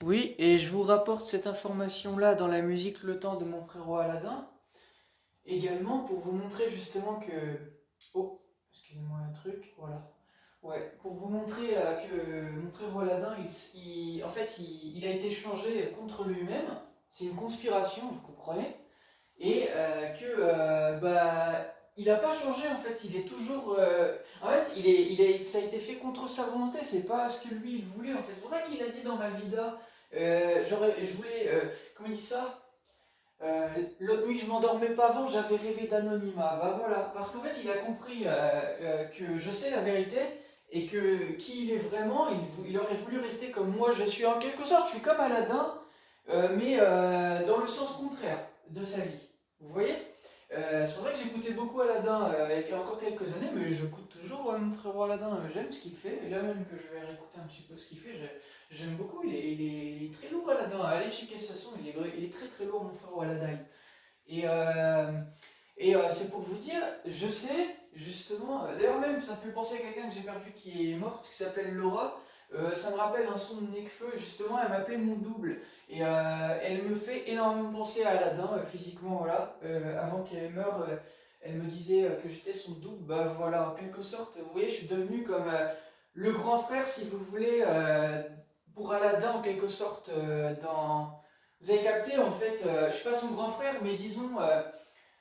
Oui, et je vous rapporte cette information-là dans la musique Le Temps de mon frérot Aladdin, également pour vous montrer justement que... Oh, excusez-moi un truc, voilà. Ouais, pour vous montrer que mon frérot Aladdin, en fait, il a été changé contre lui-même. C'est une conspiration, vous comprenez? Et il n'a pas changé en fait, il est toujours. En fait, ça a été fait contre sa volonté, c'est pas ce que lui il voulait en fait. C'est pour ça qu'il a dit dans ma vida, je voulais. Comment il dit ça? L'autre nuit que je m'endormais pas avant, j'avais rêvé d'anonymat. Bah voilà, parce qu'en fait il a compris que je sais la vérité et que qui il est vraiment, il aurait voulu rester comme moi je suis en quelque sorte, je suis comme Aladdin, mais dans le sens contraire de sa vie. Vous voyez? C'est pour ça que j'écoutais beaucoup Aladdin il y a encore quelques années, mais j'écoute toujours mon frérot Aladdin, j'aime ce qu'il fait, et là même que je vais réécouter un petit peu ce qu'il fait, j'aime beaucoup, il est très lourd Aladdin, allez checker ce son, il est très très lourd mon frérot Aladdin. Et, euh, c'est pour vous dire, je sais justement, d'ailleurs même ça me fait penser à quelqu'un que j'ai perdu qui est morte, qui s'appelle Laura. Ça me rappelle un son de Nekfeu, justement, elle m'appelait mon double. Et elle me fait énormément penser à Aladdin, physiquement, voilà. Avant qu'elle meure, elle me disait que j'étais son double. Bah voilà, en quelque sorte, vous voyez, je suis devenu comme le grand frère, si vous voulez, pour Aladdin, en quelque sorte, dans... Vous avez capté, en fait, je suis pas son grand frère, mais disons,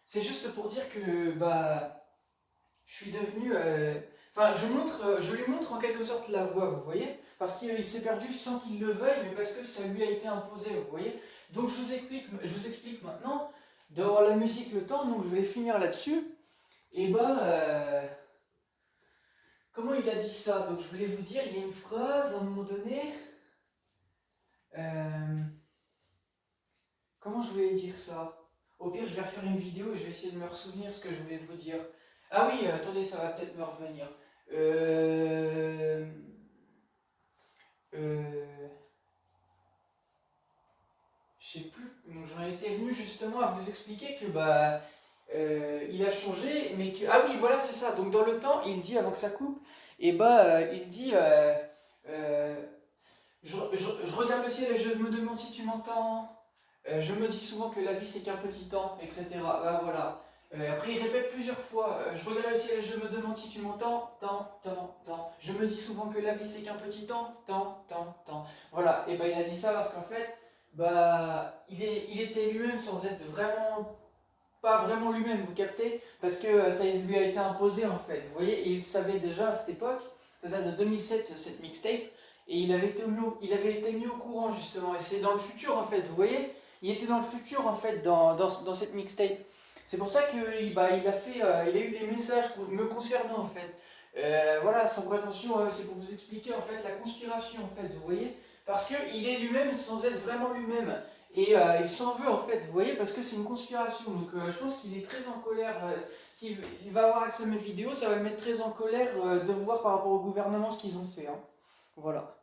c'est juste pour dire que, bah, je suis devenu. Enfin, je lui montre en quelque sorte la voie, vous voyez? Parce qu'il s'est perdu sans qu'il le veuille, mais parce que ça lui a été imposé, vous voyez? Donc je vous explique maintenant, dans la musique Le Temps, donc je vais finir là-dessus. Et bah, comment il a dit ça? Donc je voulais vous dire, il y a une phrase à un moment donné. euh, comment je voulais dire ça? Au pire, je vais refaire une vidéo et je vais essayer de me ressouvenir ce que je voulais vous dire. Ah oui, attendez, ça va peut-être me revenir. Euh, Euh, je sais plus. Donc j'en étais venu justement à vous expliquer que bah il a changé, mais que ah oui voilà c'est ça. Donc dans le temps, il dit avant que ça coupe, et il dit je regarde le ciel et je me demande si tu m'entends. Je me dis souvent que la vie c'est qu'un petit temps, etc. Bah voilà. Après il répète plusieurs fois. Je regarde le ciel et je me demande si tu m'entends. Temps, temps, temps. Je me dis souvent que la vie c'est qu'un petit temps. Temps, temps, temps. Voilà. Et bah il a dit ça parce qu'en fait, bah il était lui-même sans être vraiment pas vraiment lui-même, vous captez? Parce que ça lui a été imposé en fait. Vous voyez, et il savait déjà à cette époque, ça date de 2007 cette mixtape, et il avait été mis au courant justement. Et c'est dans le futur en fait, vous voyez? Il était dans le futur en fait dans cette mixtape. C'est pour ça qu'il il a fait, il a eu des messages me concernant en fait. Voilà, sans prétention, c'est pour vous expliquer en fait la conspiration en fait, vous voyez? Parce qu'il est lui-même sans être vraiment lui-même. Et il s'en veut en fait, vous voyez, parce que c'est une conspiration. Donc je pense qu'il est très en colère. S'il il va avoir accès à mes vidéos, ça va le mettre très en colère de voir par rapport au gouvernement ce qu'ils ont fait, hein. Voilà.